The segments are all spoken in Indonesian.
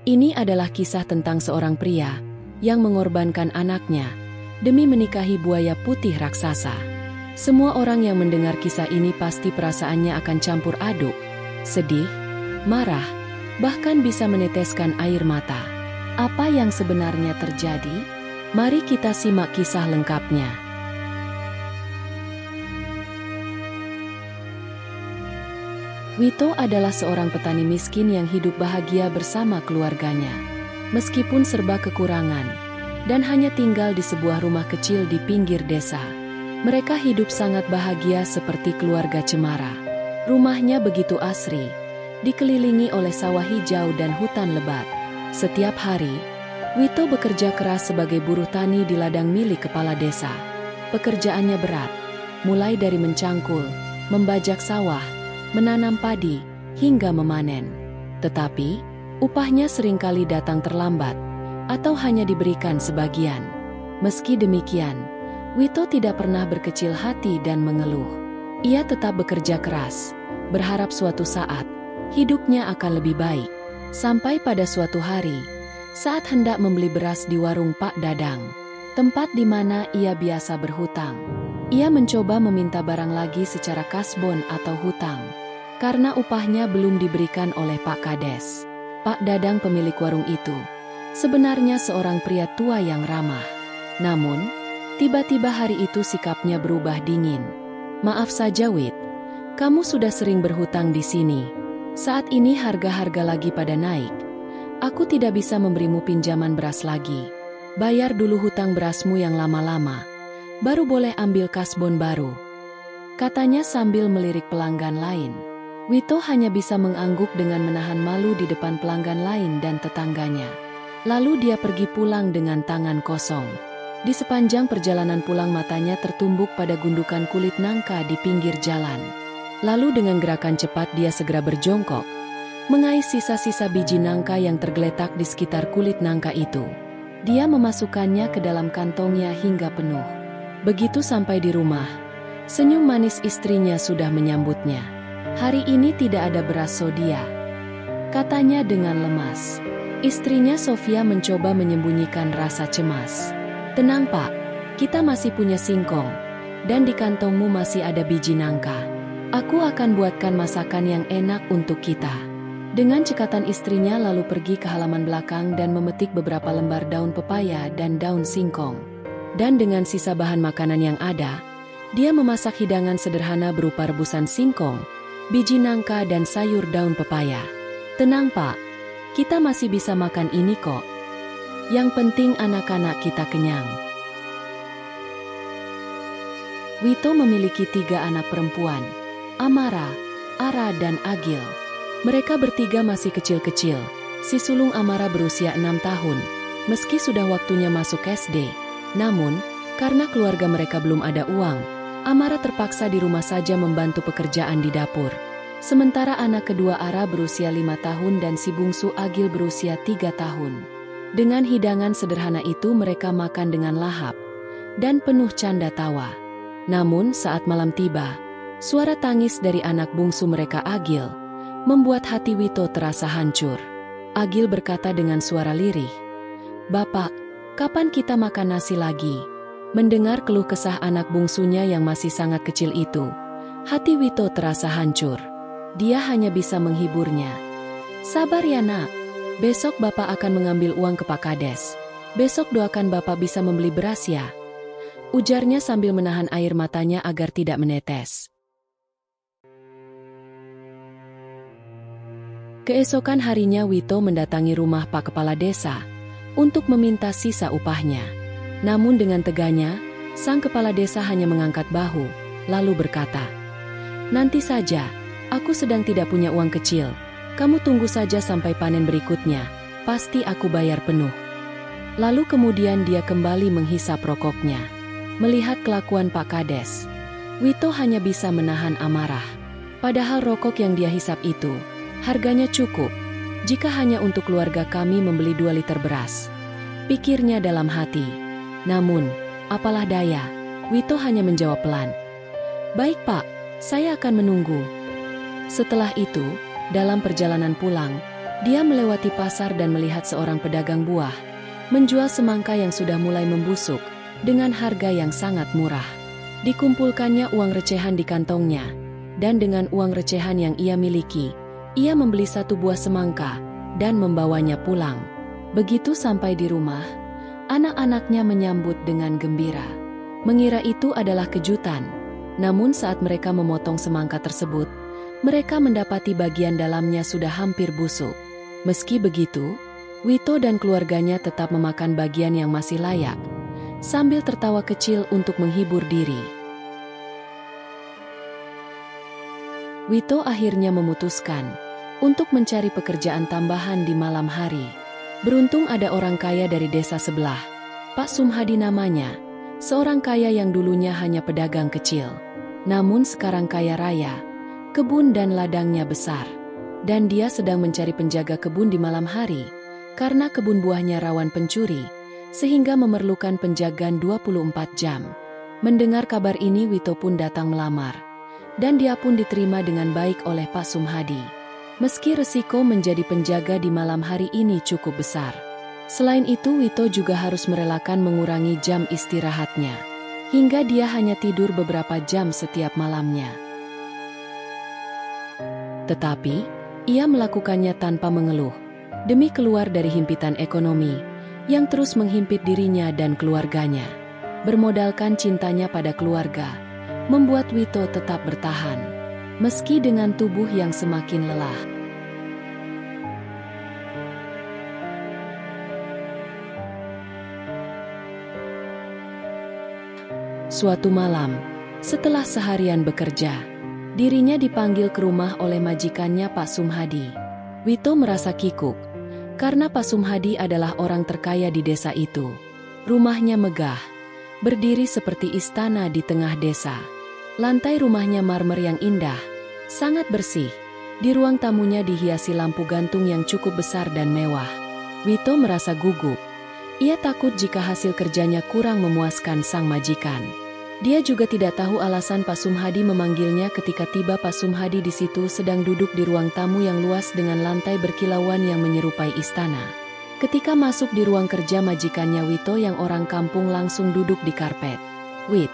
Ini adalah kisah tentang seorang pria yang mengorbankan anaknya demi menikahi buaya putih raksasa. Semua orang yang mendengar kisah ini pasti perasaannya akan campur aduk, sedih, marah, bahkan bisa meneteskan air mata. Apa yang sebenarnya terjadi? Mari kita simak kisah lengkapnya. Wito adalah seorang petani miskin yang hidup bahagia bersama keluarganya. Meskipun serba kekurangan, dan hanya tinggal di sebuah rumah kecil di pinggir desa. Mereka hidup sangat bahagia seperti keluarga cemara. Rumahnya begitu asri, dikelilingi oleh sawah hijau dan hutan lebat. Setiap hari, Wito bekerja keras sebagai buruh tani di ladang milik kepala desa. Pekerjaannya berat, mulai dari mencangkul, membajak sawah, menanam padi, hingga memanen. Tetapi, upahnya seringkali datang terlambat, atau hanya diberikan sebagian. Meski demikian, Wito tidak pernah berkecil hati dan mengeluh. Ia tetap bekerja keras, berharap suatu saat, hidupnya akan lebih baik. Sampai pada suatu hari, saat hendak membeli beras di warung Pak Dadang, tempat di mana ia biasa berhutang. Ia mencoba meminta barang lagi secara kasbon atau hutang, karena upahnya belum diberikan oleh Pak Kades. Pak Dadang pemilik warung itu, sebenarnya seorang pria tua yang ramah. Namun, tiba-tiba hari itu sikapnya berubah dingin. "Maaf saja Wit, kamu sudah sering berhutang di sini. Saat ini harga-harga lagi pada naik. Aku tidak bisa memberimu pinjaman beras lagi. Bayar dulu hutang berasmu yang lama-lama, baru boleh ambil kasbon baru," katanya sambil melirik pelanggan lain. Wito hanya bisa mengangguk dengan menahan malu di depan pelanggan lain dan tetangganya. Lalu dia pergi pulang dengan tangan kosong. Di sepanjang perjalanan pulang matanya tertumbuk pada gundukan kulit nangka di pinggir jalan. Lalu dengan gerakan cepat dia segera berjongkok, mengais sisa-sisa biji nangka yang tergeletak di sekitar kulit nangka itu. Dia memasukkannya ke dalam kantongnya hingga penuh. Begitu sampai di rumah, senyum manis istrinya sudah menyambutnya. "Hari ini tidak ada beras Sodia," katanya dengan lemas. Istrinya Sofia mencoba menyembunyikan rasa cemas. "Tenang Pak, kita masih punya singkong, dan di kantongmu masih ada biji nangka. Aku akan buatkan masakan yang enak untuk kita." Dengan cekatan istrinya lalu pergi ke halaman belakang dan memetik beberapa lembar daun pepaya dan daun singkong. Dan dengan sisa bahan makanan yang ada, dia memasak hidangan sederhana berupa rebusan singkong, biji nangka dan sayur daun pepaya. "Tenang Pak, kita masih bisa makan ini kok. Yang penting anak-anak kita kenyang." Wito memiliki 3 anak perempuan, Amara, Ara dan Agil. Mereka bertiga masih kecil-kecil. Si sulung Amara berusia 6 tahun, meski sudah waktunya masuk SD. Namun, karena keluarga mereka belum ada uang, Amara terpaksa di rumah saja membantu pekerjaan di dapur. Sementara anak kedua Ara berusia 5 tahun dan si bungsu Agil berusia 3 tahun. Dengan hidangan sederhana itu mereka makan dengan lahap dan penuh canda tawa. Namun saat malam tiba, suara tangis dari anak bungsu mereka Agil membuat hati Wito terasa hancur. Agil berkata dengan suara lirih, "Bapak, kapan kita makan nasi lagi?" Mendengar keluh kesah anak bungsunya yang masih sangat kecil itu, hati Wito terasa hancur. Dia hanya bisa menghiburnya. "Sabar ya nak, besok Bapak akan mengambil uang ke Pak Kades. Besok doakan Bapak bisa membeli beras ya," ujarnya sambil menahan air matanya agar tidak menetes. Keesokan harinya Wito mendatangi rumah Pak Kepala Desa untuk meminta sisa upahnya. Namun dengan teganya, sang kepala desa hanya mengangkat bahu, lalu berkata, "Nanti saja, aku sedang tidak punya uang kecil. Kamu tunggu saja sampai panen berikutnya, pasti aku bayar penuh." Lalu kemudian dia kembali menghisap rokoknya. Melihat kelakuan Pak Kades, Wito hanya bisa menahan amarah. Padahal rokok yang dia hisap itu, harganya cukup, jika hanya untuk keluarga kami membeli 2 liter beras, pikirnya dalam hati. Namun, apalah daya, Wito hanya menjawab pelan, "Baik Pak, saya akan menunggu." Setelah itu, dalam perjalanan pulang, Dia melewati pasar dan melihat seorang pedagang buah menjual semangka yang sudah mulai membusuk dengan harga yang sangat murah. Dikumpulkannya uang recehan di kantongnya, dan dengan uang recehan yang ia miliki, ia membeli satu buah semangka dan membawanya pulang. Begitu sampai di rumah, anak-anaknya menyambut dengan gembira. Mengira itu adalah kejutan, namun saat mereka memotong semangka tersebut, mereka mendapati bagian dalamnya sudah hampir busuk. Meski begitu, Wito dan keluarganya tetap memakan bagian yang masih layak, sambil tertawa kecil untuk menghibur diri. Wito akhirnya memutuskan untuk mencari pekerjaan tambahan di malam hari. Beruntung ada orang kaya dari desa sebelah, Pak Sumhadi namanya, seorang kaya yang dulunya hanya pedagang kecil, namun sekarang kaya raya, kebun dan ladangnya besar. Dan dia sedang mencari penjaga kebun di malam hari, karena kebun buahnya rawan pencuri, sehingga memerlukan penjagaan 24 jam. Mendengar kabar ini Wito pun datang melamar, dan dia pun diterima dengan baik oleh Pak Sumhadi. Meski resiko menjadi penjaga di malam hari ini cukup besar. Selain itu Wito juga harus merelakan mengurangi jam istirahatnya, hingga dia hanya tidur beberapa jam setiap malamnya. Tetapi, ia melakukannya tanpa mengeluh, demi keluar dari himpitan ekonomi yang terus menghimpit dirinya dan keluarganya. Bermodalkan cintanya pada keluarga, membuat Wito tetap bertahan, meski dengan tubuh yang semakin lelah. Suatu malam, setelah seharian bekerja, dirinya dipanggil ke rumah oleh majikannya Pak Sumhadi. Wito merasa kikuk, karena Pak Sumhadi adalah orang terkaya di desa itu. Rumahnya megah, berdiri seperti istana di tengah desa. Lantai rumahnya marmer yang indah, sangat bersih. Di ruang tamunya dihiasi lampu gantung yang cukup besar dan mewah. Wito merasa gugup. Ia takut jika hasil kerjanya kurang memuaskan sang majikan. Dia juga tidak tahu alasan Pak Sumhadi memanggilnya ketika tiba Pak Sumhadi di situ sedang duduk di ruang tamu yang luas dengan lantai berkilauan yang menyerupai istana. Ketika masuk di ruang kerja majikannya Wito yang orang kampung langsung duduk di karpet. "Wit,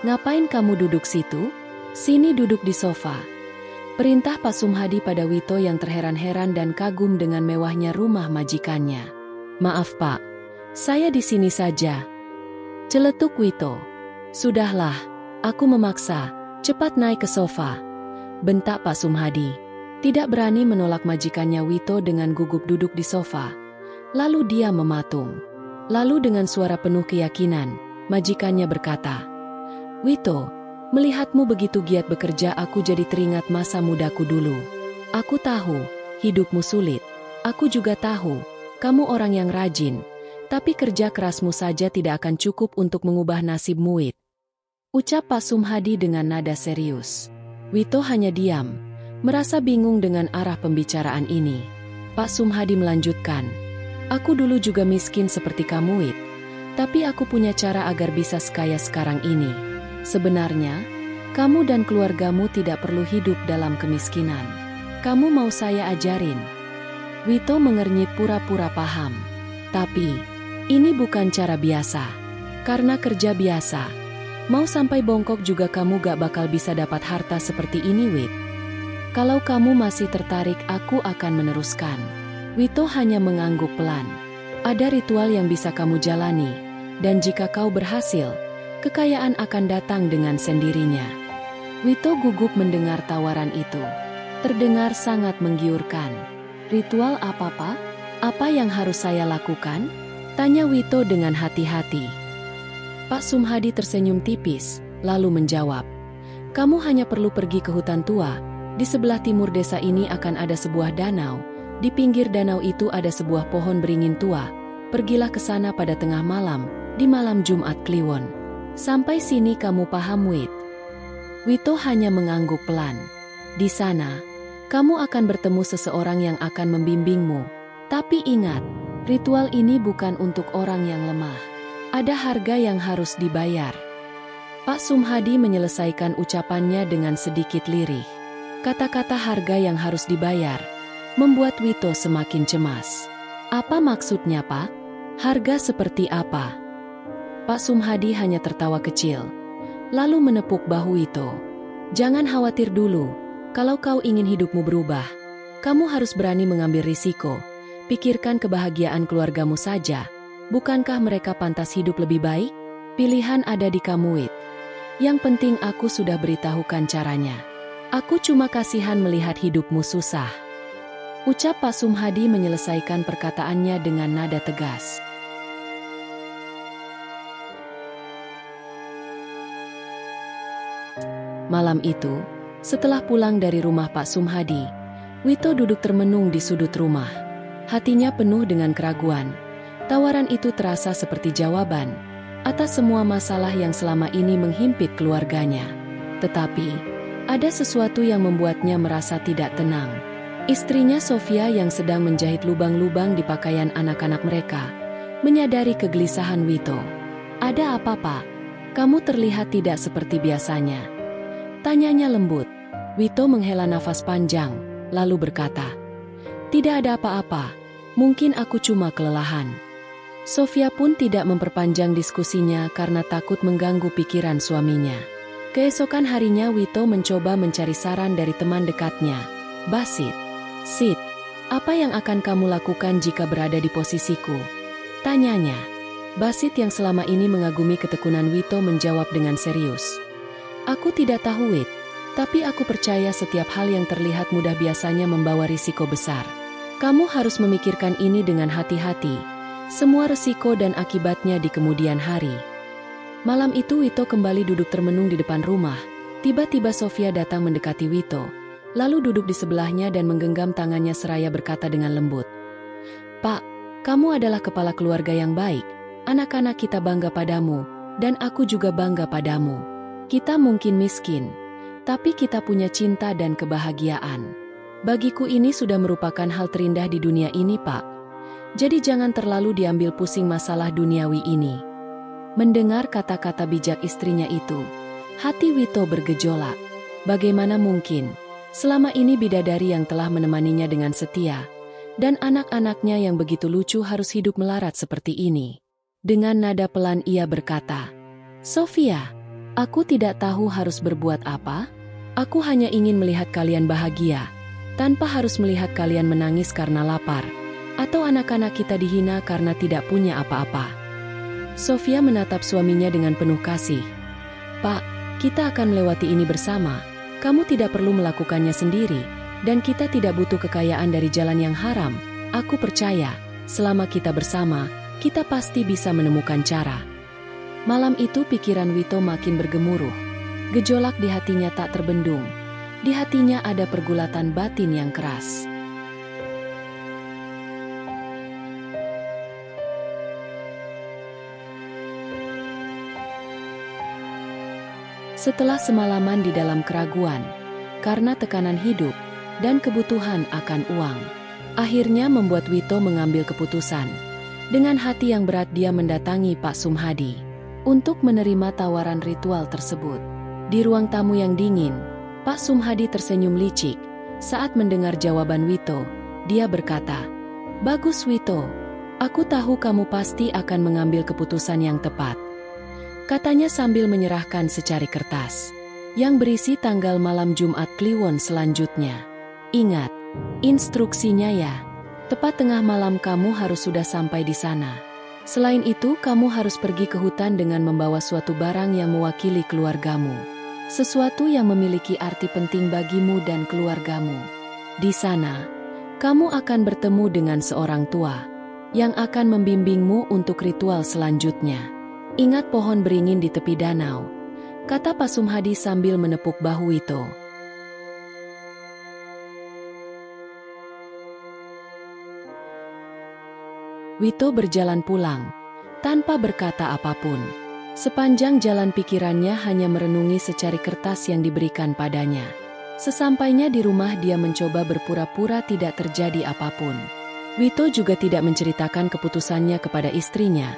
ngapain kamu duduk situ? Sini duduk di sofa." Perintah Pak Sumhadi pada Wito yang terheran-heran dan kagum dengan mewahnya rumah majikannya. "Maaf Pak, saya di sini saja," celetuk Wito. "Sudahlah, aku memaksa, cepat naik ke sofa," bentak Pak Sumhadi. Tidak berani menolak majikannya Wito dengan gugup duduk di sofa. Lalu dia mematung. Lalu dengan suara penuh keyakinan, majikannya berkata, "Wito, melihatmu begitu giat bekerja aku jadi teringat masa mudaku dulu. Aku tahu, hidupmu sulit. Aku juga tahu, kamu orang yang rajin. Tapi kerja kerasmu saja tidak akan cukup untuk mengubah nasibmu, Wit," ucap Pak Sumhadi dengan nada serius. Wito hanya diam, merasa bingung dengan arah pembicaraan ini. Pak Sumhadi melanjutkan, "Aku dulu juga miskin seperti kamu, Wit. Tapi aku punya cara agar bisa sekaya sekarang ini. Sebenarnya, kamu dan keluargamu tidak perlu hidup dalam kemiskinan. Kamu mau saya ajarin?" Wito mengernyit pura-pura paham. "Tapi, ini bukan cara biasa. Karena kerja biasa, mau sampai bongkok juga kamu gak bakal bisa dapat harta seperti ini, Wit. Kalau kamu masih tertarik aku akan meneruskan." Wito hanya mengangguk pelan. "Ada ritual yang bisa kamu jalani, dan jika kau berhasil, kekayaan akan datang dengan sendirinya." Wito gugup mendengar tawaran itu. Terdengar sangat menggiurkan. "Ritual apa, Pak? Apa yang harus saya lakukan?" tanya Wito dengan hati-hati. Pak Sumhadi tersenyum tipis, lalu menjawab, "Kamu hanya perlu pergi ke hutan tua. Di sebelah timur desa ini akan ada sebuah danau. Di pinggir danau itu ada sebuah pohon beringin tua. Pergilah ke sana pada tengah malam, di malam Jumat Kliwon. Sampai sini kamu paham, Wit?" Wito hanya mengangguk pelan. "Di sana, kamu akan bertemu seseorang yang akan membimbingmu. Tapi ingat, ritual ini bukan untuk orang yang lemah. Ada harga yang harus dibayar." Pak Sumhadi menyelesaikan ucapannya dengan sedikit lirih. Kata-kata harga yang harus dibayar membuat Wito semakin cemas. Apa maksudnya, Pak? Harga seperti apa? Pak Sumhadi hanya tertawa kecil, lalu menepuk bahu Wito. Jangan khawatir dulu, kalau kau ingin hidupmu berubah, kamu harus berani mengambil risiko. Pikirkan kebahagiaan keluargamu saja. Bukankah mereka pantas hidup lebih baik? Pilihan ada di kamu, Wit. Yang penting aku sudah beritahukan caranya. Aku cuma kasihan melihat hidupmu susah. Ucap Pak Sumhadi menyelesaikan perkataannya dengan nada tegas. Malam itu, setelah pulang dari rumah Pak Sumhadi, Wito duduk termenung di sudut rumah. Hatinya penuh dengan keraguan. Tawaran itu terasa seperti jawaban atas semua masalah yang selama ini menghimpit keluarganya. Tetapi, ada sesuatu yang membuatnya merasa tidak tenang. Istrinya Sofia yang sedang menjahit lubang-lubang di pakaian anak-anak mereka, menyadari kegelisahan Wito. Ada apa, Pak? Kamu terlihat tidak seperti biasanya. Tanyanya lembut. Wito menghela nafas panjang, lalu berkata, "Tidak ada apa-apa, mungkin aku cuma kelelahan." Sofia pun tidak memperpanjang diskusinya karena takut mengganggu pikiran suaminya. Keesokan harinya Wito mencoba mencari saran dari teman dekatnya, Basit. "Sid, apa yang akan kamu lakukan jika berada di posisiku?" tanyanya. Basit yang selama ini mengagumi ketekunan Wito menjawab dengan serius. "Aku tidak tahu, Wit, tapi aku percaya setiap hal yang terlihat mudah biasanya membawa risiko besar. Kamu harus memikirkan ini dengan hati-hati, semua risiko dan akibatnya di kemudian hari." Malam itu Wito kembali duduk termenung di depan rumah. Tiba-tiba Sofia datang mendekati Wito, lalu duduk di sebelahnya dan menggenggam tangannya seraya berkata dengan lembut, "Pak, kamu adalah kepala keluarga yang baik. Anak-anak kita bangga padamu, dan aku juga bangga padamu. Kita mungkin miskin, tapi kita punya cinta dan kebahagiaan. Bagiku ini sudah merupakan hal terindah di dunia ini, Pak. Jadi jangan terlalu diambil pusing masalah duniawi ini." Mendengar kata-kata bijak istrinya itu, hati Wito bergejolak. Bagaimana mungkin, selama ini bidadari yang telah menemaninya dengan setia, dan anak-anaknya yang begitu lucu harus hidup melarat seperti ini. Dengan nada pelan ia berkata, "Sofia, aku tidak tahu harus berbuat apa. Aku hanya ingin melihat kalian bahagia, tanpa harus melihat kalian menangis karena lapar, atau anak-anak kita dihina karena tidak punya apa-apa." Sofia menatap suaminya dengan penuh kasih. "Pak, kita akan melewati ini bersama. Kamu tidak perlu melakukannya sendiri, dan kita tidak butuh kekayaan dari jalan yang haram. Aku percaya, selama kita bersama, kita pasti bisa menemukan cara." Malam itu pikiran Wito makin bergemuruh. Gejolak di hatinya tak terbendung. Di hatinya ada pergulatan batin yang keras. Setelah semalaman di dalam keraguan, karena tekanan hidup dan kebutuhan akan uang, akhirnya membuat Wito mengambil keputusan. Dengan hati yang berat dia mendatangi Pak Sumhadi untuk menerima tawaran ritual tersebut. Di ruang tamu yang dingin, Pak Sumhadi tersenyum licik. Saat mendengar jawaban Wito, dia berkata, "Bagus Wito, aku tahu kamu pasti akan mengambil keputusan yang tepat," katanya sambil menyerahkan secari kertas yang berisi tanggal malam Jumat Kliwon selanjutnya. "Ingat, instruksinya ya. Tepat tengah malam kamu harus sudah sampai di sana. Selain itu kamu harus pergi ke hutan dengan membawa suatu barang yang mewakili keluargamu. Sesuatu yang memiliki arti penting bagimu dan keluargamu. Di sana, kamu akan bertemu dengan seorang tua yang akan membimbingmu untuk ritual selanjutnya. Ingat pohon beringin di tepi danau," kata Pak Sumhadi sambil menepuk bahu Wito. Wito berjalan pulang, tanpa berkata apapun. Sepanjang jalan pikirannya hanya merenungi secari kertas yang diberikan padanya. Sesampainya di rumah dia mencoba berpura-pura tidak terjadi apapun. Wito juga tidak menceritakan keputusannya kepada istrinya,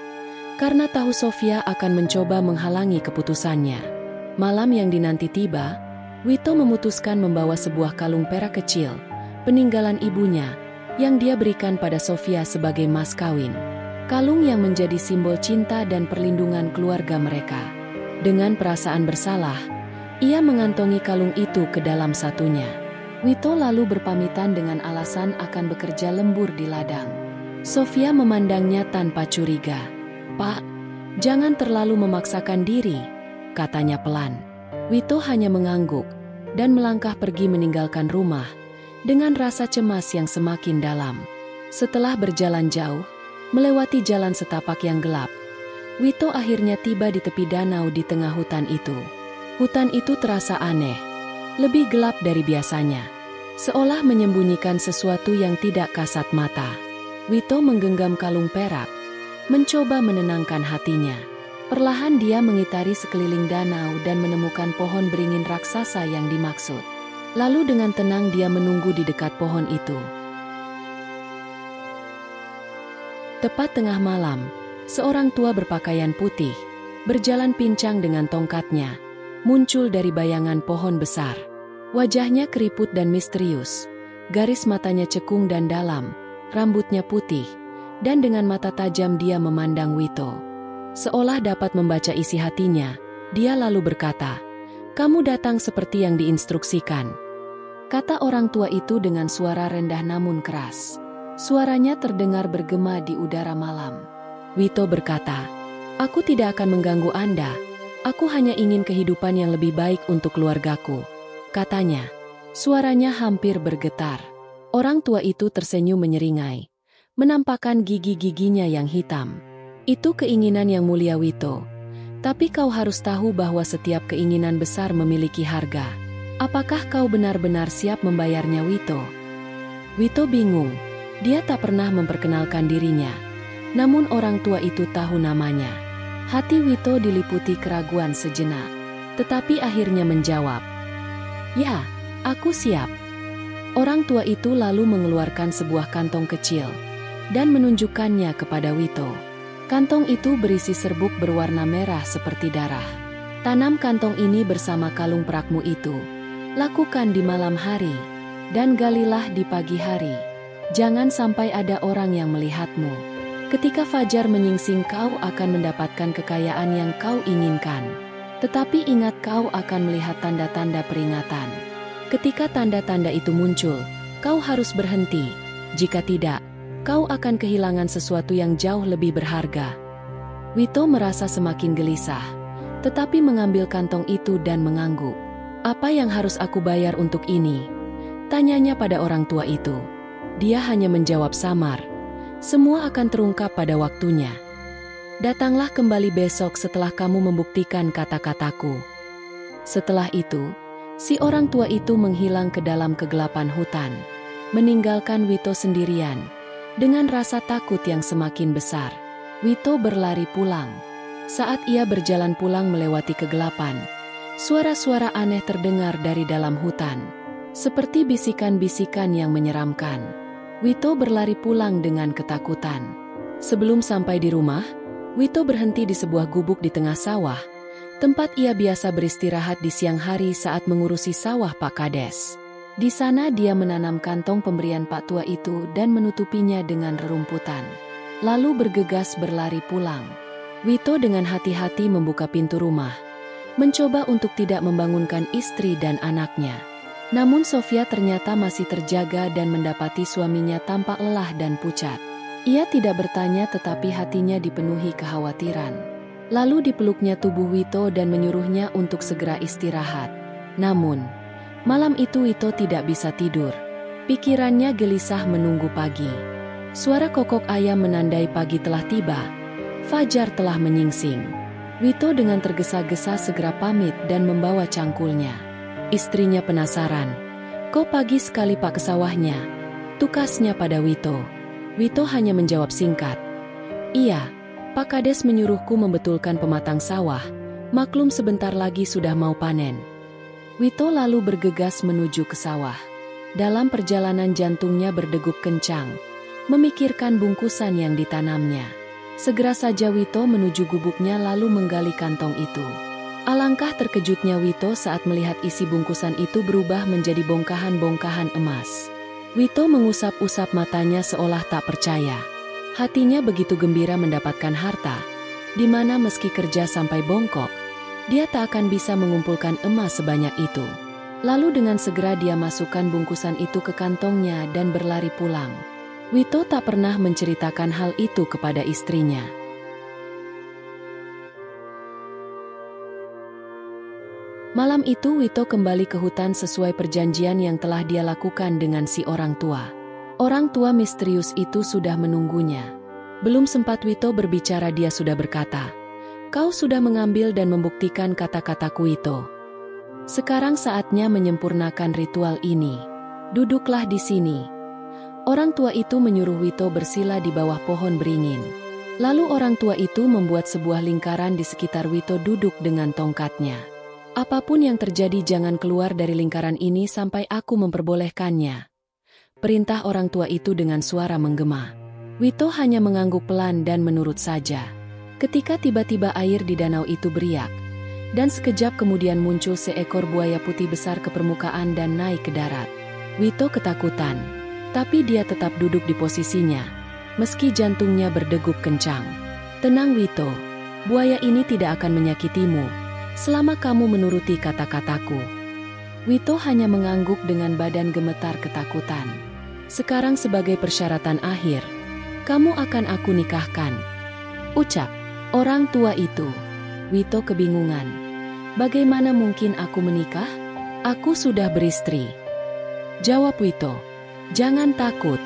karena tahu Sofia akan mencoba menghalangi keputusannya. Malam yang dinanti tiba, Wito memutuskan membawa sebuah kalung perak kecil, peninggalan ibunya, yang dia berikan pada Sofia sebagai mas kawin. Kalung yang menjadi simbol cinta dan perlindungan keluarga mereka. Dengan perasaan bersalah, ia mengantongi kalung itu ke dalam satunya. Wito lalu berpamitan dengan alasan akan bekerja lembur di ladang. Sofia memandangnya tanpa curiga. "Pak, jangan terlalu memaksakan diri," katanya pelan. Wito hanya mengangguk dan melangkah pergi meninggalkan rumah dengan rasa cemas yang semakin dalam. Setelah berjalan jauh, melewati jalan setapak yang gelap, Wito akhirnya tiba di tepi danau di tengah hutan itu. Hutan itu terasa aneh, lebih gelap dari biasanya, seolah menyembunyikan sesuatu yang tidak kasat mata. Wito menggenggam kalung perak, mencoba menenangkan hatinya. Perlahan dia mengitari sekeliling danau dan menemukan pohon beringin raksasa yang dimaksud. Lalu dengan tenang dia menunggu di dekat pohon itu. Tepat tengah malam, seorang tua berpakaian putih, berjalan pincang dengan tongkatnya, muncul dari bayangan pohon besar. Wajahnya keriput dan misterius, garis matanya cekung dan dalam, rambutnya putih, dan dengan mata tajam dia memandang Wito. Seolah dapat membaca isi hatinya, dia lalu berkata, "Kamu datang seperti yang diinstruksikan," kata orang tua itu dengan suara rendah namun keras. Suaranya terdengar bergema di udara malam. Wito berkata, "Aku tidak akan mengganggu Anda. Aku hanya ingin kehidupan yang lebih baik untuk keluargaku," katanya. Suaranya hampir bergetar. Orang tua itu tersenyum menyeringai, menampakkan gigi-giginya yang hitam. "Itu keinginan yang mulia, Wito. Tapi kau harus tahu bahwa setiap keinginan besar memiliki harga. Apakah kau benar-benar siap membayarnya, Wito?" Wito bingung. Dia tak pernah memperkenalkan dirinya. Namun orang tua itu tahu namanya. Hati Wito diliputi keraguan sejenak. Tetapi akhirnya menjawab, "Ya, aku siap." Orang tua itu lalu mengeluarkan sebuah kantong kecil dan menunjukkannya kepada Wito. Kantong itu berisi serbuk berwarna merah seperti darah. "Tanam kantong ini bersama kalung perakmu itu. Lakukan di malam hari, dan galilah di pagi hari. Jangan sampai ada orang yang melihatmu. Ketika fajar menyingsing kau akan mendapatkan kekayaan yang kau inginkan. Tetapi ingat kau akan melihat tanda-tanda peringatan. Ketika tanda-tanda itu muncul, kau harus berhenti. Jika tidak, kau akan kehilangan sesuatu yang jauh lebih berharga." Wito merasa semakin gelisah, tetapi mengambil kantong itu dan mengangguk. "Apa yang harus aku bayar untuk ini?" tanyanya pada orang tua itu. Dia hanya menjawab samar, "Semua akan terungkap pada waktunya. Datanglah kembali besok setelah kamu membuktikan kata-kataku." Setelah itu, si orang tua itu menghilang ke dalam kegelapan hutan, meninggalkan Wito sendirian, dengan rasa takut yang semakin besar. Wito berlari pulang. Saat ia berjalan pulang melewati kegelapan, suara-suara aneh terdengar dari dalam hutan, seperti bisikan-bisikan yang menyeramkan. Wito berlari pulang dengan ketakutan. Sebelum sampai di rumah, Wito berhenti di sebuah gubuk di tengah sawah, tempat ia biasa beristirahat di siang hari saat mengurusi sawah Pak Kades. Di sana dia menanam kantong pemberian Pak Tua itu dan menutupinya dengan rerumputan. Lalu bergegas berlari pulang. Wito dengan hati-hati membuka pintu rumah, mencoba untuk tidak membangunkan istri dan anaknya. Namun Sofia ternyata masih terjaga dan mendapati suaminya tampak lelah dan pucat. Ia tidak bertanya tetapi hatinya dipenuhi kekhawatiran. Lalu dipeluknya tubuh Wito dan menyuruhnya untuk segera istirahat. Namun, malam itu Wito tidak bisa tidur. Pikirannya gelisah menunggu pagi. Suara kokok ayam menandai pagi telah tiba. Fajar telah menyingsing. Wito dengan tergesa-gesa segera pamit dan membawa cangkulnya. Istrinya penasaran. "Kok pagi sekali Pak ke sawahnya?" tukasnya pada Wito. Wito hanya menjawab singkat, "Iya, Pak Kades menyuruhku membetulkan pematang sawah. Maklum sebentar lagi sudah mau panen." Wito lalu bergegas menuju ke sawah. Dalam perjalanan jantungnya berdegup kencang, memikirkan bungkusan yang ditanamnya. Segera saja Wito menuju gubuknya lalu menggali kantong itu. Alangkah terkejutnya Wito saat melihat isi bungkusan itu berubah menjadi bongkahan-bongkahan emas. Wito mengusap-usap matanya seolah tak percaya. Hatinya begitu gembira mendapatkan harta, di mana meski kerja sampai bongkok, dia tak akan bisa mengumpulkan emas sebanyak itu. Lalu dengan segera dia masukkan bungkusan itu ke kantongnya dan berlari pulang. Wito tak pernah menceritakan hal itu kepada istrinya. Malam itu Wito kembali ke hutan sesuai perjanjian yang telah dia lakukan dengan si orang tua. Orang tua misterius itu sudah menunggunya. Belum sempat Wito berbicara dia sudah berkata, "Kau sudah mengambil dan membuktikan kata-kataku Wito. Sekarang saatnya menyempurnakan ritual ini. Duduklah di sini." Orang tua itu menyuruh Wito bersila di bawah pohon beringin. Lalu orang tua itu membuat sebuah lingkaran di sekitar Wito duduk dengan tongkatnya. "Apapun yang terjadi jangan keluar dari lingkaran ini sampai aku memperbolehkannya," perintah orang tua itu dengan suara menggema. Wito hanya mengangguk pelan dan menurut saja. Ketika tiba-tiba air di danau itu beriak, dan sekejap kemudian muncul seekor buaya putih besar ke permukaan dan naik ke darat. Wito ketakutan, tapi dia tetap duduk di posisinya, meski jantungnya berdegup kencang. "Tenang Wito, buaya ini tidak akan menyakitimu, selama kamu menuruti kata-kataku." Wito hanya mengangguk dengan badan gemetar ketakutan. "Sekarang sebagai persyaratan akhir, kamu akan aku nikahkan," ucap orang tua itu. Wito kebingungan. "Bagaimana mungkin aku menikah? Aku sudah beristri." Jawab Wito. "Jangan takut,"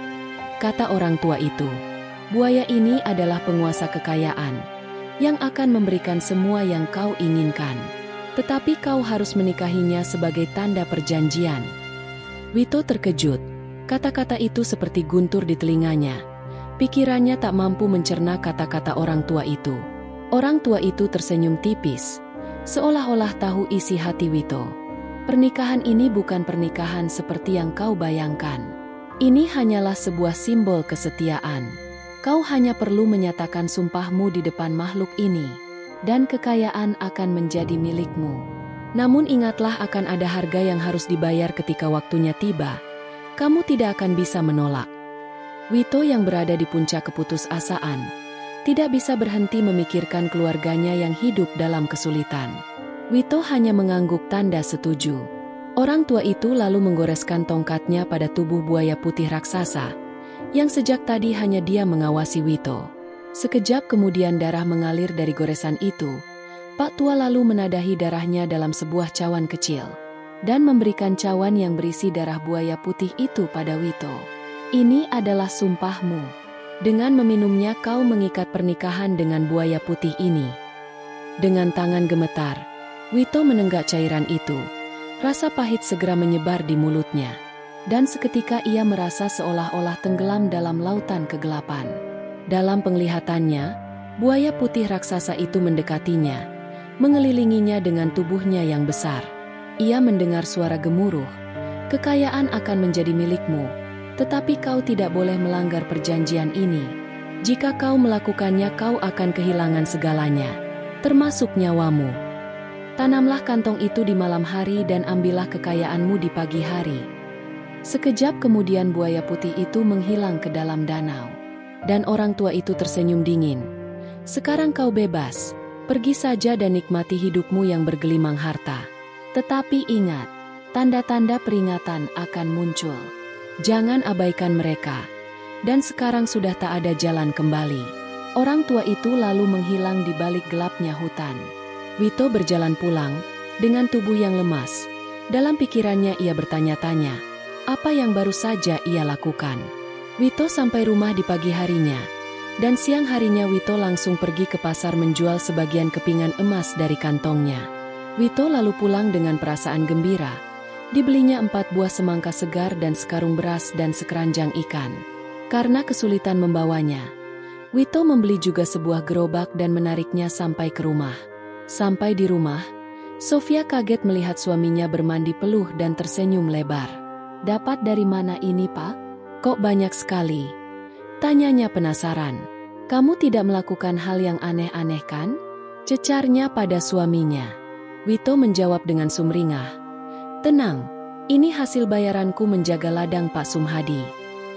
kata orang tua itu. "Buaya ini adalah penguasa kekayaan yang akan memberikan semua yang kau inginkan. Tetapi kau harus menikahinya sebagai tanda perjanjian." Wito terkejut. Kata-kata itu seperti guntur di telinganya. Pikirannya tak mampu mencerna kata-kata orang tua itu. Orang tua itu tersenyum tipis, seolah-olah tahu isi hati Wito. "Pernikahan ini bukan pernikahan seperti yang kau bayangkan. Ini hanyalah sebuah simbol kesetiaan. Kau hanya perlu menyatakan sumpahmu di depan makhluk ini, dan kekayaan akan menjadi milikmu. Namun ingatlah akan ada harga yang harus dibayar ketika waktunya tiba. Kamu tidak akan bisa menolak." Wito yang berada di puncak keputusasaan, tidak bisa berhenti memikirkan keluarganya yang hidup dalam kesulitan. Wito hanya mengangguk tanda setuju. Orang tua itu lalu menggoreskan tongkatnya pada tubuh buaya putih raksasa, yang sejak tadi hanya dia mengawasi Wito. Sekejap kemudian darah mengalir dari goresan itu. Pak tua lalu menadahi darahnya dalam sebuah cawan kecil, dan memberikan cawan yang berisi darah buaya putih itu pada Wito. "Ini adalah sumpahmu. Dengan meminumnya kau mengikat pernikahan dengan buaya putih ini." Dengan tangan gemetar, Wito menenggak cairan itu. Rasa pahit segera menyebar di mulutnya, dan seketika ia merasa seolah-olah tenggelam dalam lautan kegelapan. Dalam penglihatannya, buaya putih raksasa itu mendekatinya, mengelilinginya dengan tubuhnya yang besar. Ia mendengar suara gemuruh, "Kekayaan akan menjadi milikmu, tetapi kau tidak boleh melanggar perjanjian ini. Jika kau melakukannya kau akan kehilangan segalanya, termasuk nyawamu. Tanamlah kantong itu di malam hari dan ambillah kekayaanmu di pagi hari." Sekejap kemudian buaya putih itu menghilang ke dalam danau. Dan orang tua itu tersenyum dingin. "Sekarang kau bebas, pergi saja dan nikmati hidupmu yang bergelimang harta. Tetapi ingat, tanda-tanda peringatan akan muncul. Jangan abaikan mereka. Dan sekarang sudah tak ada jalan kembali." Orang tua itu lalu menghilang di balik gelapnya hutan. Wito berjalan pulang, dengan tubuh yang lemas. Dalam pikirannya ia bertanya-tanya, apa yang baru saja ia lakukan. Wito sampai rumah di pagi harinya, dan siang harinya Wito langsung pergi ke pasar menjual sebagian kepingan emas dari kantongnya. Wito lalu pulang dengan perasaan gembira. Dibelinya 4 buah semangka segar dan sekarung beras dan sekeranjang ikan. Karena kesulitan membawanya, Wito membeli juga sebuah gerobak dan menariknya sampai ke rumah. Sampai di rumah, Sofia kaget melihat suaminya bermandi peluh dan tersenyum lebar. "Dapat dari mana ini, Pak? Kok banyak sekali?" tanyanya penasaran. "Kamu tidak melakukan hal yang aneh-aneh kan?" cecarnya pada suaminya. Wito menjawab dengan sumringah, "Tenang, Ini hasil bayaranku menjaga ladang Pak Sumhadi.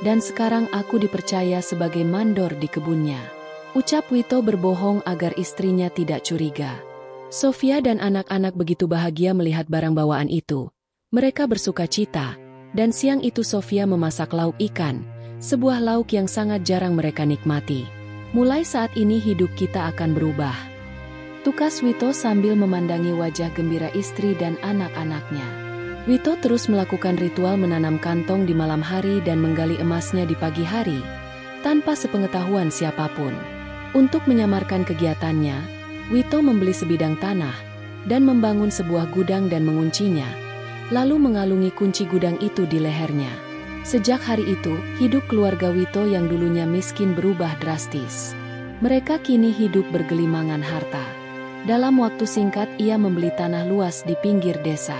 Dan sekarang aku dipercaya sebagai mandor di kebunnya. Ucap Wito berbohong agar istrinya tidak curiga. Sofia dan anak-anak begitu bahagia melihat barang bawaan itu. Mereka bersuka cita, dan siang itu Sofia memasak lauk ikan, sebuah lauk yang sangat jarang mereka nikmati. Mulai saat ini hidup kita akan berubah, tukas Wito sambil memandangi wajah gembira istri dan anak-anaknya. Wito terus melakukan ritual menanam kantong di malam hari dan menggali emasnya di pagi hari, tanpa sepengetahuan siapapun. Untuk menyamarkan kegiatannya, Wito membeli sebidang tanah, dan membangun sebuah gudang dan menguncinya, lalu mengalungi kunci gudang itu di lehernya. Sejak hari itu, hidup keluarga Wito yang dulunya miskin berubah drastis. Mereka kini hidup bergelimangan harta. Dalam waktu singkat ia membeli tanah luas di pinggir desa,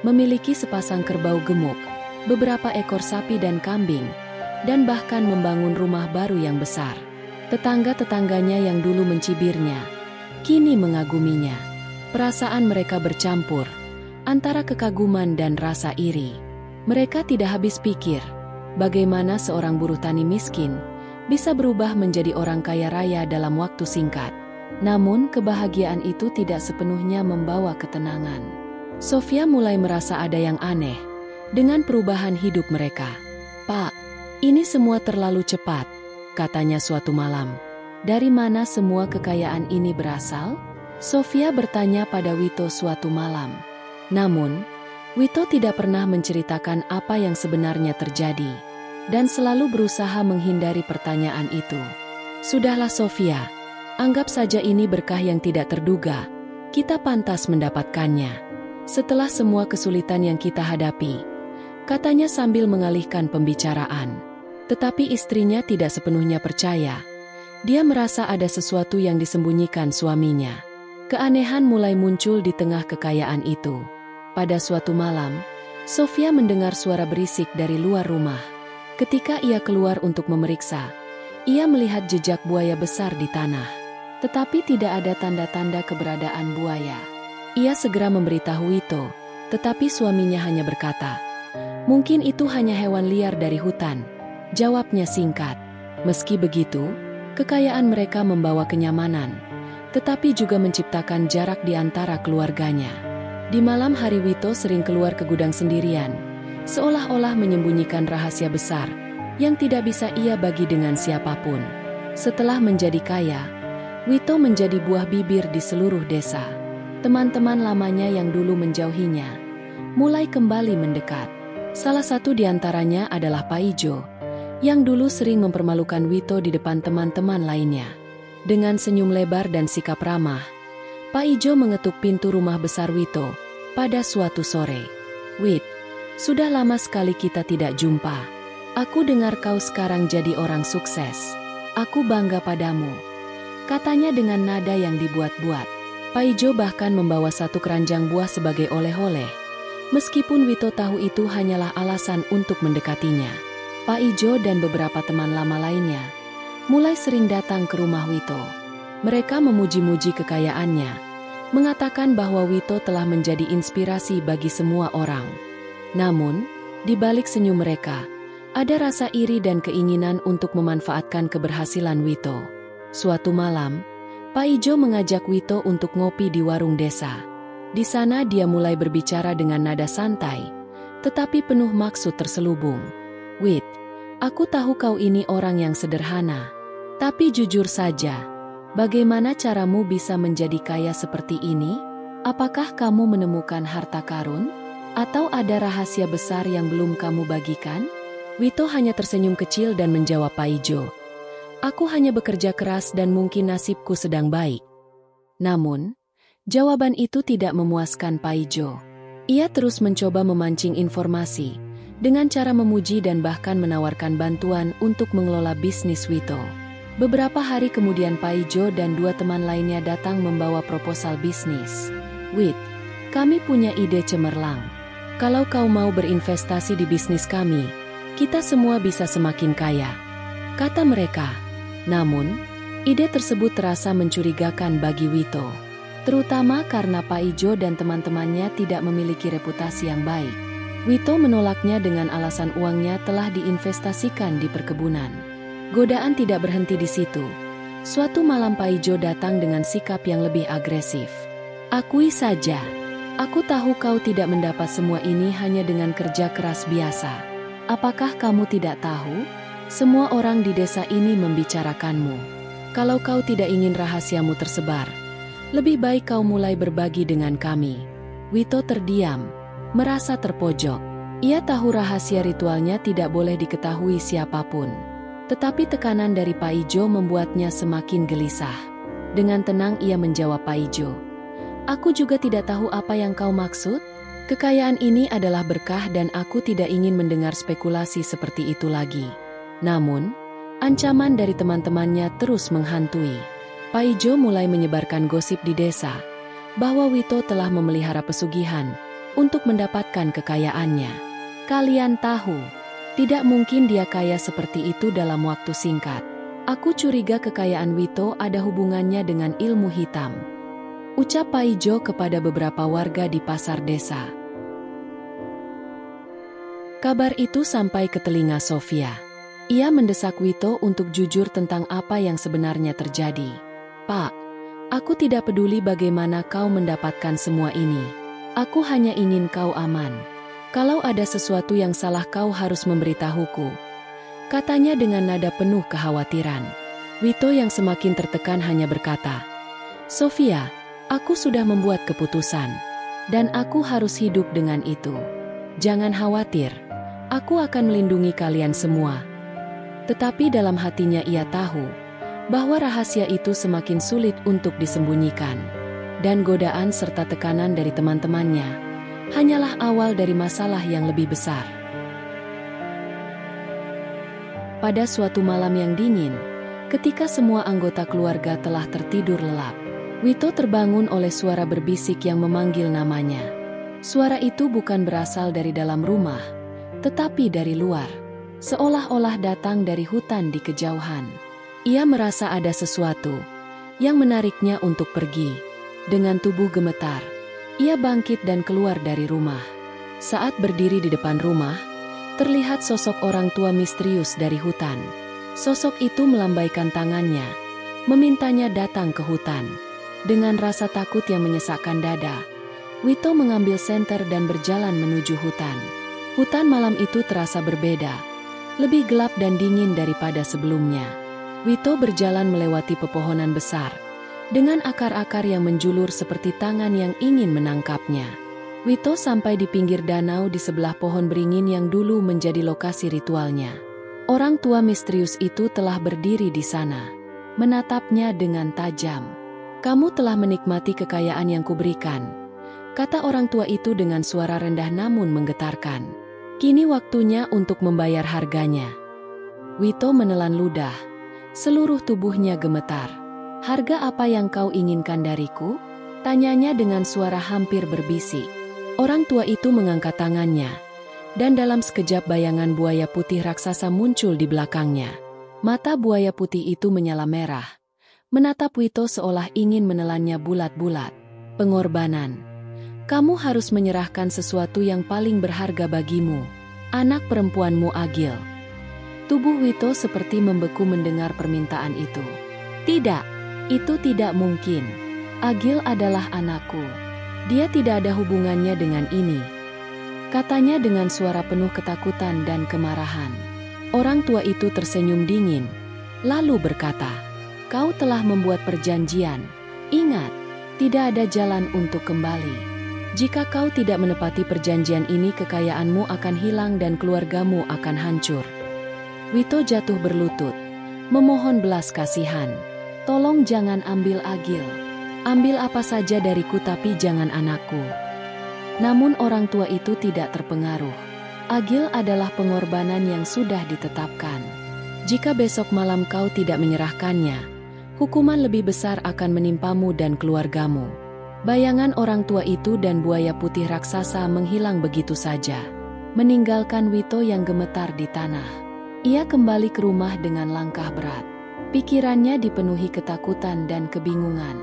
memiliki sepasang kerbau gemuk, beberapa ekor sapi dan kambing, dan bahkan membangun rumah baru yang besar. Tetangga-tetangganya yang dulu mencibirnya, kini mengaguminya. Perasaan mereka bercampur, antara kekaguman dan rasa iri. Mereka tidak habis pikir, bagaimana seorang buruh tani miskin bisa berubah menjadi orang kaya raya dalam waktu singkat. Namun kebahagiaan itu tidak sepenuhnya membawa ketenangan. Sofia mulai merasa ada yang aneh dengan perubahan hidup mereka. "Pak, ini semua terlalu cepat," katanya suatu malam. "Dari mana semua kekayaan ini berasal?" Sofia bertanya pada Wito suatu malam. Namun, Wito tidak pernah menceritakan apa yang sebenarnya terjadi, dan selalu berusaha menghindari pertanyaan itu. "Sudahlah Sofia, anggap saja ini berkah yang tidak terduga. Kita pantas mendapatkannya. Setelah semua kesulitan yang kita hadapi," katanya sambil mengalihkan pembicaraan. Tetapi istrinya tidak sepenuhnya percaya. Dia merasa ada sesuatu yang disembunyikan suaminya. Keanehan mulai muncul di tengah kekayaan itu. Pada suatu malam, Sofia mendengar suara berisik dari luar rumah. Ketika ia keluar untuk memeriksa, ia melihat jejak buaya besar di tanah. Tetapi tidak ada tanda-tanda keberadaan buaya. Ia segera memberitahu Wito, tetapi suaminya hanya berkata, "Mungkin itu hanya hewan liar dari hutan," jawabnya singkat. Meski begitu, kekayaan mereka membawa kenyamanan, tetapi juga menciptakan jarak di antara keluarganya. Di malam hari Wito sering keluar ke gudang sendirian, seolah-olah menyembunyikan rahasia besar yang tidak bisa ia bagi dengan siapapun. Setelah menjadi kaya, Wito menjadi buah bibir di seluruh desa. Teman-teman lamanya yang dulu menjauhinya mulai kembali mendekat. Salah satu di antaranya adalah Pak Ijo, yang dulu sering mempermalukan Wito di depan teman-teman lainnya. Dengan senyum lebar dan sikap ramah, Pak Ijo mengetuk pintu rumah besar Wito pada suatu sore. "Wit, sudah lama sekali kita tidak jumpa. Aku dengar kau sekarang jadi orang sukses. Aku bangga padamu," katanya dengan nada yang dibuat-buat. Pak Ijo bahkan membawa satu keranjang buah sebagai oleh-oleh, meskipun Wito tahu itu hanyalah alasan untuk mendekatinya. Pak Ijo dan beberapa teman lama lainnya mulai sering datang ke rumah Wito. Mereka memuji-muji kekayaannya, mengatakan bahwa Wito telah menjadi inspirasi bagi semua orang. Namun, di balik senyum mereka, ada rasa iri dan keinginan untuk memanfaatkan keberhasilan Wito. Suatu malam, Pak Ijo mengajak Wito untuk ngopi di warung desa. Di sana dia mulai berbicara dengan nada santai, tetapi penuh maksud terselubung. "Wit, aku tahu kau ini orang yang sederhana. Tapi jujur saja, bagaimana caramu bisa menjadi kaya seperti ini? Apakah kamu menemukan harta karun? Atau ada rahasia besar yang belum kamu bagikan?" Wito hanya tersenyum kecil dan menjawab Pak Ijo, "Aku hanya bekerja keras dan mungkin nasibku sedang baik." Namun, jawaban itu tidak memuaskan Pak Ijo. Ia terus mencoba memancing informasi, dengan cara memuji dan bahkan menawarkan bantuan untuk mengelola bisnis Wito. Beberapa hari kemudian Pak Ijo dan dua teman lainnya datang membawa proposal bisnis. "Wit, kami punya ide cemerlang. Kalau kau mau berinvestasi di bisnis kami, kita semua bisa semakin kaya," kata mereka. Namun, ide tersebut terasa mencurigakan bagi Wito, terutama karena Pak Ijo dan teman-temannya tidak memiliki reputasi yang baik. Wito menolaknya dengan alasan uangnya telah diinvestasikan di perkebunan. Godaan tidak berhenti di situ. Suatu malam Paijo datang dengan sikap yang lebih agresif. Akui saja, aku tahu kau tidak mendapat semua ini hanya dengan kerja keras biasa. Apakah kamu tidak tahu? Semua orang di desa ini membicarakanmu. Kalau kau tidak ingin rahasiamu tersebar, lebih baik kau mulai berbagi dengan kami. Wito terdiam, merasa terpojok. Ia tahu rahasia ritualnya tidak boleh diketahui siapapun. Tetapi tekanan dari Paijo membuatnya semakin gelisah. Dengan tenang ia menjawab Paijo, "Aku juga tidak tahu apa yang kau maksud. Kekayaan ini adalah berkah dan aku tidak ingin mendengar spekulasi seperti itu lagi." Namun, ancaman dari teman-temannya terus menghantui. Paijo mulai menyebarkan gosip di desa bahwa Wito telah memelihara pesugihan untuk mendapatkan kekayaannya. Kalian tahu, tidak mungkin dia kaya seperti itu dalam waktu singkat. Aku curiga kekayaan Wito ada hubungannya dengan ilmu hitam, ucap Paijo kepada beberapa warga di pasar desa. Kabar itu sampai ke telinga Sofia. Ia mendesak Wito untuk jujur tentang apa yang sebenarnya terjadi. "Pak, aku tidak peduli bagaimana kau mendapatkan semua ini. Aku hanya ingin kau aman. Kalau ada sesuatu yang salah kau harus memberitahuku," katanya dengan nada penuh kekhawatiran. Wito yang semakin tertekan hanya berkata, "Sofia, aku sudah membuat keputusan, dan aku harus hidup dengan itu. Jangan khawatir, aku akan melindungi kalian semua." Tetapi dalam hatinya ia tahu bahwa rahasia itu semakin sulit untuk disembunyikan. Dan godaan serta tekanan dari teman-temannya hanyalah awal dari masalah yang lebih besar. Pada suatu malam yang dingin, ketika semua anggota keluarga telah tertidur lelap, Wito terbangun oleh suara berbisik yang memanggil namanya. Suara itu bukan berasal dari dalam rumah, tetapi dari luar. Seolah-olah datang dari hutan di kejauhan. Ia merasa ada sesuatu yang menariknya untuk pergi. Dengan tubuh gemetar, ia bangkit dan keluar dari rumah. Saat berdiri di depan rumah, terlihat sosok orang tua misterius dari hutan. Sosok itu melambaikan tangannya, memintanya datang ke hutan. Dengan rasa takut yang menyesakkan dada, Wito mengambil senter dan berjalan menuju hutan. Hutan malam itu terasa berbeda, lebih gelap dan dingin daripada sebelumnya. Wito berjalan melewati pepohonan besar, dengan akar-akar yang menjulur seperti tangan yang ingin menangkapnya. Wito sampai di pinggir danau di sebelah pohon beringin yang dulu menjadi lokasi ritualnya. Orang tua misterius itu telah berdiri di sana, menatapnya dengan tajam. "Kamu telah menikmati kekayaan yang kuberikan," kata orang tua itu dengan suara rendah namun menggetarkan. "Kini waktunya untuk membayar harganya." Wito menelan ludah. Seluruh tubuhnya gemetar. "Harga apa yang kau inginkan dariku?" tanyanya dengan suara hampir berbisik. Orang tua itu mengangkat tangannya, dan dalam sekejap bayangan buaya putih raksasa muncul di belakangnya. Mata buaya putih itu menyala merah, menatap Wito seolah ingin menelannya bulat-bulat. "Pengorbanan. Kamu harus menyerahkan sesuatu yang paling berharga bagimu, anak perempuanmu Agil." Tubuh Wito seperti membeku mendengar permintaan itu. "Tidak, itu tidak mungkin. Agil adalah anakku. Dia tidak ada hubungannya dengan ini," katanya dengan suara penuh ketakutan dan kemarahan. Orang tua itu tersenyum dingin, lalu berkata, "Kau telah membuat perjanjian. Ingat, tidak ada jalan untuk kembali. Jika kau tidak menepati perjanjian ini, kekayaanmu akan hilang dan keluargamu akan hancur." Wito jatuh berlutut, memohon belas kasihan. "Tolong jangan ambil Agil. Ambil apa saja dariku tapi jangan anakku." Namun orang tua itu tidak terpengaruh. Agil adalah pengorbanan yang sudah ditetapkan. Jika besok malam kau tidak menyerahkannya, hukuman lebih besar akan menimpamu dan keluargamu. Bayangan orang tua itu dan buaya putih raksasa menghilang begitu saja, meninggalkan Wito yang gemetar di tanah. Ia kembali ke rumah dengan langkah berat. Pikirannya dipenuhi ketakutan dan kebingungan.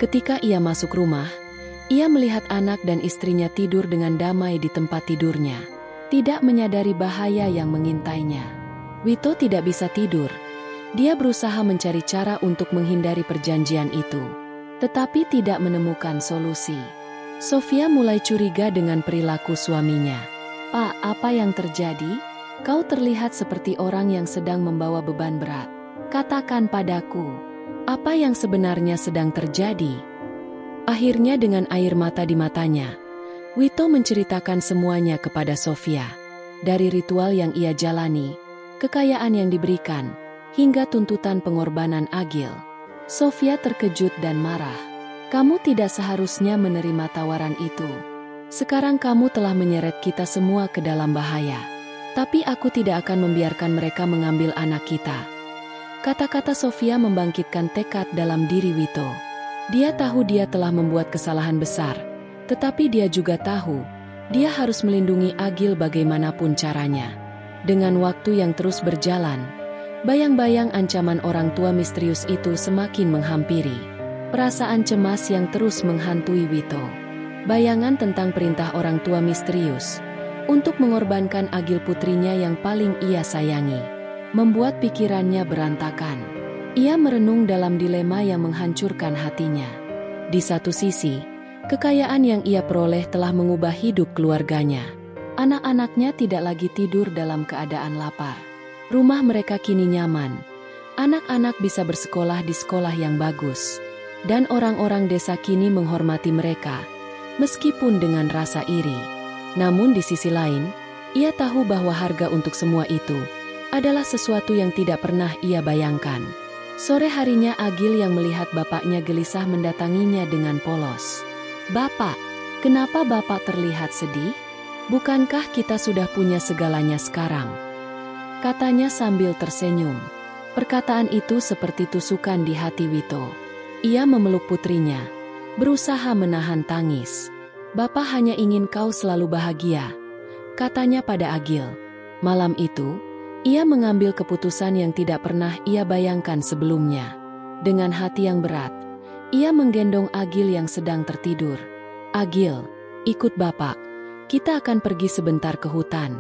Ketika ia masuk rumah, ia melihat anak dan istrinya tidur dengan damai di tempat tidurnya. tidak menyadari bahaya yang mengintainya. Wito tidak bisa tidur. Dia berusaha mencari cara untuk menghindari perjanjian itu, tetapi tidak menemukan solusi. Sofia mulai curiga dengan perilaku suaminya. "Pak, apa yang terjadi? Kau terlihat seperti orang yang sedang membawa beban berat. Katakan padaku, apa yang sebenarnya sedang terjadi?" Akhirnya dengan air mata di matanya, Wito menceritakan semuanya kepada Sofia. Dari ritual yang ia jalani, kekayaan yang diberikan, hingga tuntutan pengorbanan Agil. Sofia terkejut dan marah. "Kamu tidak seharusnya menerima tawaran itu. Sekarang kamu telah menyeret kita semua ke dalam bahaya. Tapi aku tidak akan membiarkan mereka mengambil anak kita." Kata-kata Sofia membangkitkan tekad dalam diri Wito. Dia tahu dia telah membuat kesalahan besar, tetapi dia juga tahu dia harus melindungi Agil bagaimanapun caranya. Dengan waktu yang terus berjalan, bayang-bayang ancaman orang tua misterius itu semakin menghampiri. Perasaan cemas yang terus menghantui Wito. Bayangan tentang perintah orang tua misterius untuk mengorbankan Agil putrinya yang paling ia sayangi membuat pikirannya berantakan. Ia merenung dalam dilema yang menghancurkan hatinya. Di satu sisi, kekayaan yang ia peroleh telah mengubah hidup keluarganya. Anak-anaknya tidak lagi tidur dalam keadaan lapar. Rumah mereka kini nyaman. Anak-anak bisa bersekolah di sekolah yang bagus. Dan orang-orang desa kini menghormati mereka, meskipun dengan rasa iri. Namun di sisi lain, ia tahu bahwa harga untuk semua itu adalah sesuatu yang tidak pernah ia bayangkan. Sore harinya Agil yang melihat bapaknya gelisah mendatanginya dengan polos. "Bapak, kenapa Bapak terlihat sedih? Bukankah kita sudah punya segalanya sekarang?" Katanya sambil tersenyum. Perkataan itu seperti tusukan di hati Wito. Ia memeluk putrinya, berusaha menahan tangis. "Bapak hanya ingin kau selalu bahagia," katanya pada Agil. Malam itu, ia mengambil keputusan yang tidak pernah ia bayangkan sebelumnya. Dengan hati yang berat, ia menggendong Agil yang sedang tertidur. "Agil, ikut Bapak. Kita akan pergi sebentar ke hutan,"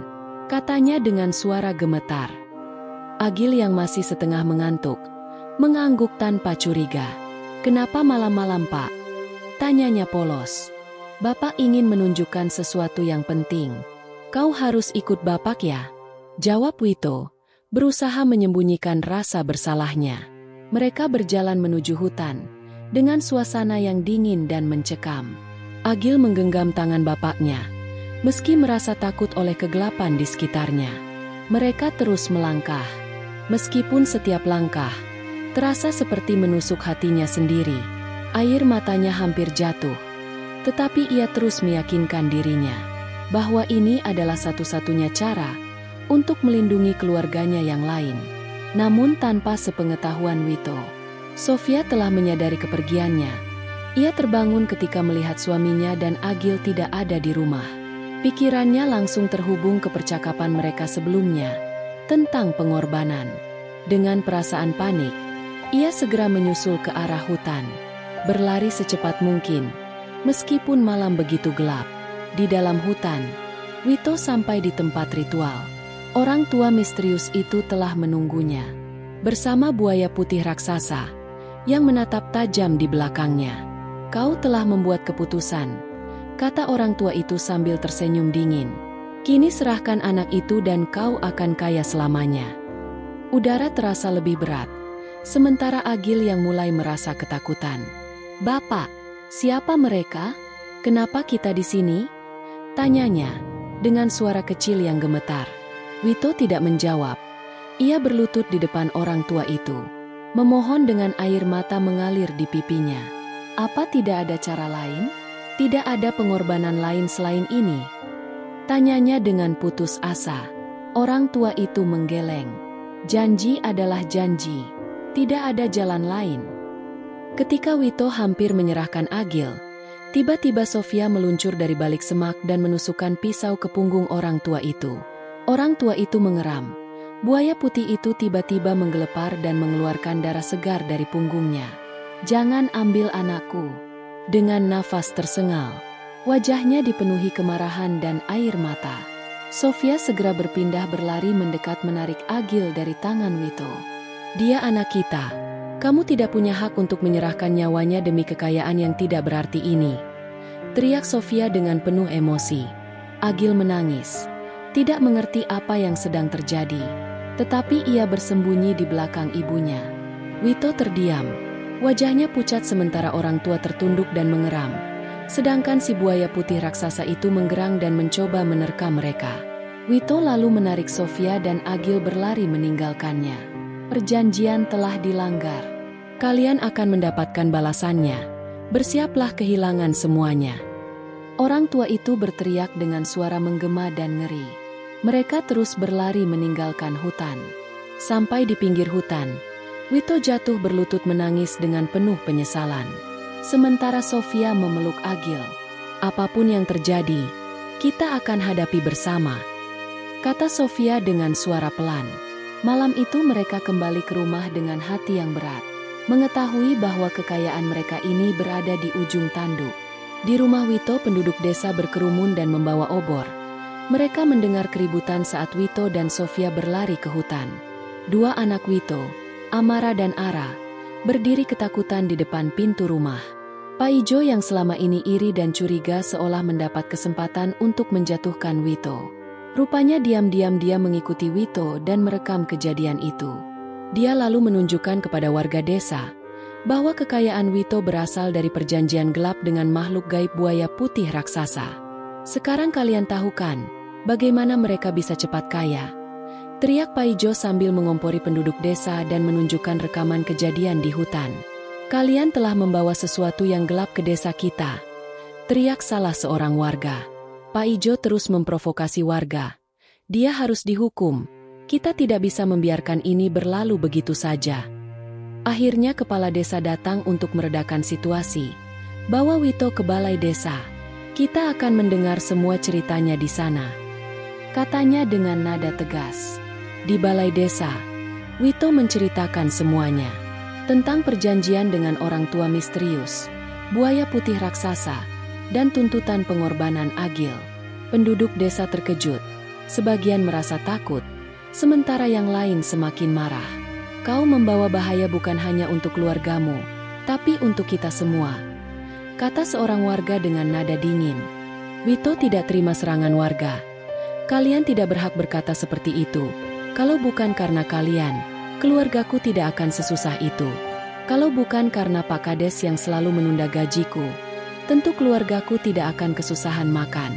katanya dengan suara gemetar. Agil yang masih setengah mengantuk, mengangguk tanpa curiga. "Kenapa malam-malam, Pak?" tanyanya polos. "Bapak ingin menunjukkan sesuatu yang penting. Kau harus ikut Bapak ya," jawab Wito, berusaha menyembunyikan rasa bersalahnya. Mereka berjalan menuju hutan, dengan suasana yang dingin dan mencekam. Agil menggenggam tangan bapaknya, meski merasa takut oleh kegelapan di sekitarnya. Mereka terus melangkah. Meskipun setiap langkah terasa seperti menusuk hatinya sendiri, air matanya hampir jatuh. Tetapi ia terus meyakinkan dirinya bahwa ini adalah satu-satunya cara untuk melindungi keluarganya yang lain. Namun tanpa sepengetahuan Wito, Sofia telah menyadari kepergiannya. Ia terbangun ketika melihat suaminya dan Agil tidak ada di rumah. Pikirannya langsung terhubung ke percakapan mereka sebelumnya tentang pengorbanan. Dengan perasaan panik, ia segera menyusul ke arah hutan, berlari secepat mungkin, meskipun malam begitu gelap. Di dalam hutan, Wito sampai di tempat ritual. Orang tua misterius itu telah menunggunya, bersama buaya putih raksasa, yang menatap tajam di belakangnya. "Kau telah membuat keputusan," kata orang tua itu sambil tersenyum dingin. "Kini serahkan anak itu dan kau akan kaya selamanya." Udara terasa lebih berat, sementara Agil yang mulai merasa ketakutan. "Bapak, siapa mereka? Kenapa kita di sini?" tanyanya, dengan suara kecil yang gemetar. Wito tidak menjawab. Ia berlutut di depan orang tua itu, memohon dengan air mata mengalir di pipinya. "Apa tidak ada cara lain? Tidak ada pengorbanan lain selain ini?" tanyanya dengan putus asa. Orang tua itu menggeleng. Janji adalah janji. Tidak ada jalan lain. Ketika Wito hampir menyerahkan Agil, tiba-tiba Sofia meluncur dari balik semak dan menusukkan pisau ke punggung orang tua itu. Orang tua itu mengeram. Buaya putih itu tiba-tiba menggelepar dan mengeluarkan darah segar dari punggungnya. "Jangan ambil anakku." Dengan nafas tersengal, wajahnya dipenuhi kemarahan dan air mata. Sofia segera berpindah berlari mendekat menarik Agil dari tangan Wito. Dia anak kita. Kamu tidak punya hak untuk menyerahkan nyawanya demi kekayaan yang tidak berarti ini. Teriak Sofia dengan penuh emosi. Agil menangis. Tidak mengerti apa yang sedang terjadi. Tetapi ia bersembunyi di belakang ibunya. Wito terdiam. Wajahnya pucat sementara orang tua tertunduk dan mengeram. Sedangkan si buaya putih raksasa itu menggerang dan mencoba menerkam mereka. Wito lalu menarik Sofia dan Agil berlari meninggalkannya. Perjanjian telah dilanggar. Kalian akan mendapatkan balasannya. Bersiaplah kehilangan semuanya. Orang tua itu berteriak dengan suara menggema dan ngeri. Mereka terus berlari meninggalkan hutan. Sampai di pinggir hutan, Wito jatuh berlutut menangis dengan penuh penyesalan. Sementara Sofia memeluk Agil. Apapun yang terjadi, kita akan hadapi bersama, kata Sofia dengan suara pelan. Malam itu mereka kembali ke rumah dengan hati yang berat. Mengetahui bahwa kekayaan mereka ini berada di ujung tanduk. Di rumah Wito penduduk desa berkerumun dan membawa obor. Mereka mendengar keributan saat Wito dan Sofia berlari ke hutan. Dua anak Wito, Amara dan Ara, berdiri ketakutan di depan pintu rumah. Pak Ijo yang selama ini iri dan curiga seolah mendapat kesempatan untuk menjatuhkan Wito. Rupanya diam-diam dia mengikuti Wito dan merekam kejadian itu. Dia lalu menunjukkan kepada warga desa bahwa kekayaan Wito berasal dari perjanjian gelap dengan makhluk gaib buaya putih raksasa. Sekarang kalian tahu kan bagaimana mereka bisa cepat kaya? Teriak Pak Ijo sambil mengompori penduduk desa dan menunjukkan rekaman kejadian di hutan. Kalian telah membawa sesuatu yang gelap ke desa kita. Teriak salah seorang warga. Pak Ijo terus memprovokasi warga. Dia harus dihukum. Kita tidak bisa membiarkan ini berlalu begitu saja. Akhirnya kepala desa datang untuk meredakan situasi. Bawa Wito ke balai desa. Kita akan mendengar semua ceritanya di sana, katanya dengan nada tegas. Di balai desa, Wito menceritakan semuanya. Tentang perjanjian dengan orang tua misterius, buaya putih raksasa, dan tuntutan pengorbanan Agil. Penduduk desa terkejut, sebagian merasa takut, sementara yang lain semakin marah. Kau membawa bahaya bukan hanya untuk keluargamu, tapi untuk kita semua, kata seorang warga dengan nada dingin. Wito tidak terima serangan warga. Kalian tidak berhak berkata seperti itu. Kalau bukan karena kalian, keluargaku tidak akan sesusah itu. Kalau bukan karena Pak Kades yang selalu menunda gajiku, tentu keluargaku tidak akan kesusahan makan.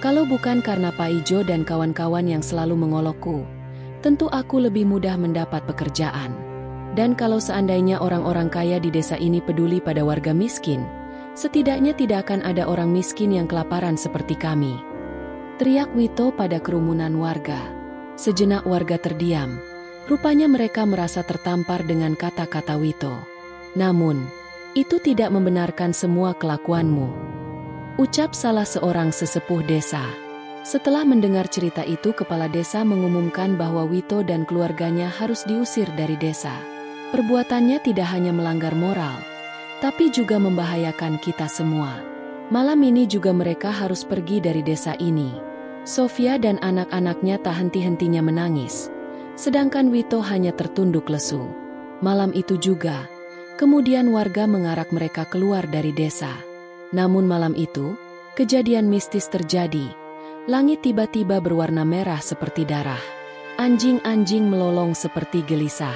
Kalau bukan karena Pak Ijo dan kawan-kawan yang selalu mengolokku, tentu aku lebih mudah mendapat pekerjaan. Dan kalau seandainya orang-orang kaya di desa ini peduli pada warga miskin, setidaknya tidak akan ada orang miskin yang kelaparan seperti kami. Teriak Wito pada kerumunan warga. Sejenak warga terdiam. Rupanya mereka merasa tertampar dengan kata-kata Wito. Namun, itu tidak membenarkan semua kelakuanmu, ucap salah seorang sesepuh desa. Setelah mendengar cerita itu, kepala desa mengumumkan bahwa Wito dan keluarganya harus diusir dari desa. Perbuatannya tidak hanya melanggar moral, tapi juga membahayakan kita semua. Malam ini juga mereka harus pergi dari desa ini. Sofia dan anak-anaknya tak henti-hentinya menangis, sedangkan Wito hanya tertunduk lesu. Malam itu juga, kemudian warga mengarak mereka keluar dari desa. Namun malam itu, kejadian mistis terjadi. Langit tiba-tiba berwarna merah seperti darah. Anjing-anjing melolong seperti gelisah.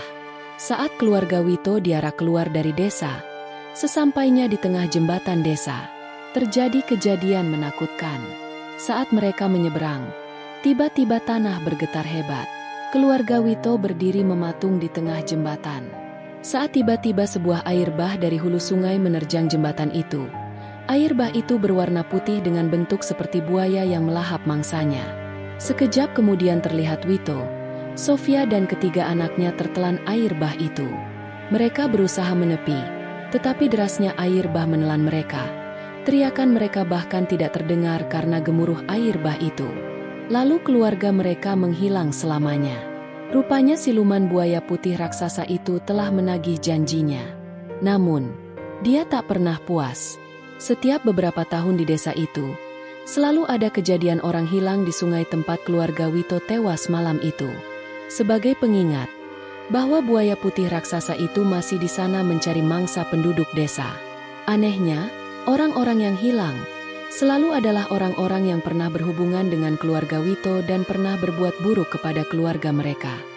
Saat keluarga Wito diarak keluar dari desa, sesampainya di tengah jembatan desa, terjadi kejadian menakutkan. Saat mereka menyeberang, tiba-tiba tanah bergetar hebat. Keluarga Wito berdiri mematung di tengah jembatan. Saat tiba-tiba sebuah air bah dari hulu sungai menerjang jembatan itu. Air bah itu berwarna putih dengan bentuk seperti buaya yang melahap mangsanya. Sekejap kemudian terlihat Wito, Sofia dan ketiga anaknya tertelan air bah itu. Mereka berusaha menepi, tetapi derasnya air bah menelan mereka. Teriakan mereka bahkan tidak terdengar karena gemuruh air bah itu. Lalu keluarga mereka menghilang selamanya. Rupanya siluman buaya putih raksasa itu telah menagih janjinya. Namun, dia tak pernah puas. Setiap beberapa tahun di desa itu, Selalu ada kejadian orang hilang di sungai tempat keluarga Wito tewas malam itu. Sebagai pengingat bahwa buaya putih raksasa itu masih di sana mencari mangsa penduduk desa. Anehnya, orang-orang yang hilang selalu adalah orang-orang yang pernah berhubungan dengan keluarga Wito dan pernah berbuat buruk kepada keluarga mereka.